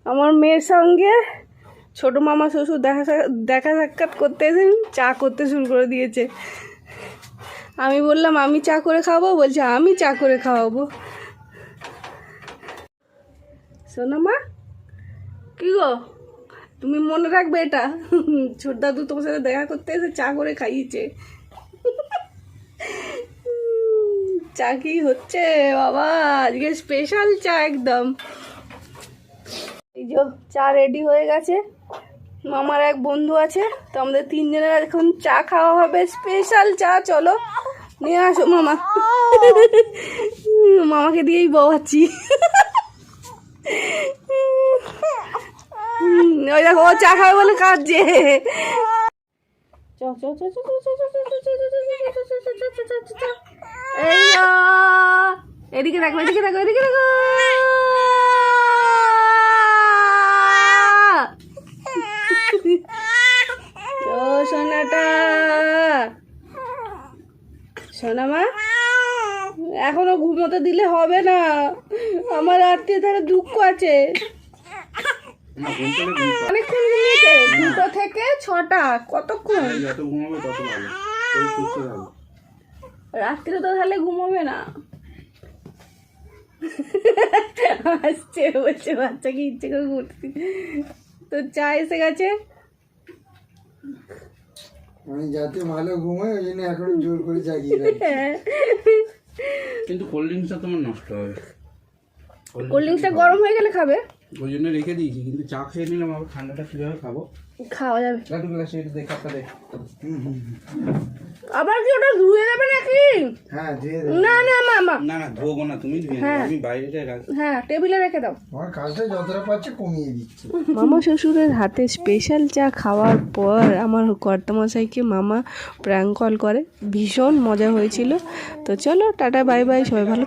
আমার মেয়ের সঙ্গে ছোট মামা শ্বশুর দেখা সাক্ষাৎ করতে এসেন, চা করতে শুরু করে দিয়েছে। আমি বললাম আমি চা করে খাওয়াবো, বলছে আমি চা করে খাওয়াবো। শোনো মা, কি গো তুমি মনে রাখবে এটা, ছোট দাদু তোমার সাথে দেখা করতে এসে চা করে খাইয়েছে। চা কি হচ্ছে বাবা, আজকে স্পেশাল চা একদম। এই যে চা রেডি হয়ে গেছে। মামার এক বন্ধু আছে, তো আমাদের তিনজনের এখন চা খাওয়া হবে, স্পেশাল চা। চলো নিয়ে আসো মামা। মামাকে দিয়েই বওয়াচ্ছি। ওই দেখো ও চা খাবে বলে কাঁদছে। এদিকে দেখো, এদিকে দেখো, এদিকে দেখো। ও সোনাটা, সোনা মা, এখনো ঘুমোতে দিলে হবে না, আমার আত্মীয় ধারে দুঃখ আছে। অনেকক্ষণ ঘুমিয়েছে, 2টো থেকে 6টা, কতক্ষণ? রাত্রে তো তাহলে ঘুমোবে না। আসছে বলছে বাচ্চাকে ইচ্ছে করে ঘুরতে। তো চা এসে গেছে। আমি যাতে ভালো ঘুমাই ওই জন্য এখন জোর করে জাগিয়ে রাখি। কিন্তু কোল্ড ড্রিঙ্কসটা তোমার নষ্ট হবে। কোল্ড ড্রিঙ্কসটা গরম হয়ে গেলে খাবে, ওই জন্য রেখে দিয়েছি। কিন্তু চা খেয়ে নিলাম, আবার ঠান্ডাটা কিভাবে খাবো? খাওয়া যাবে। লাড্ডু গ্লাসে এটা দেখ, কাপটা দেখ। আবার কি ওটা ধুয়ে দেবে নাকি? হ্যাঁ দিয়ে দে। না না মামা, না না, ধোবো না, তুমি ধুয়ে হ্যাঁ। নেবে, আমি বাইরেটাই রাখবো। হ্যাঁ টেবিলে রেখে দাও। আমার কাজটা যতটা পাচ্ছে কমিয়ে দিচ্ছে। মামা শ্বশুরের হাতে স্পেশাল চা খাওয়ার পর আমার কর্তামশাইকে মামা প্র্যাঙ্ক কল করে, ভীষণ মজা হয়েছিল। তো চলো টাটা বাই বাই, সবাই ভালো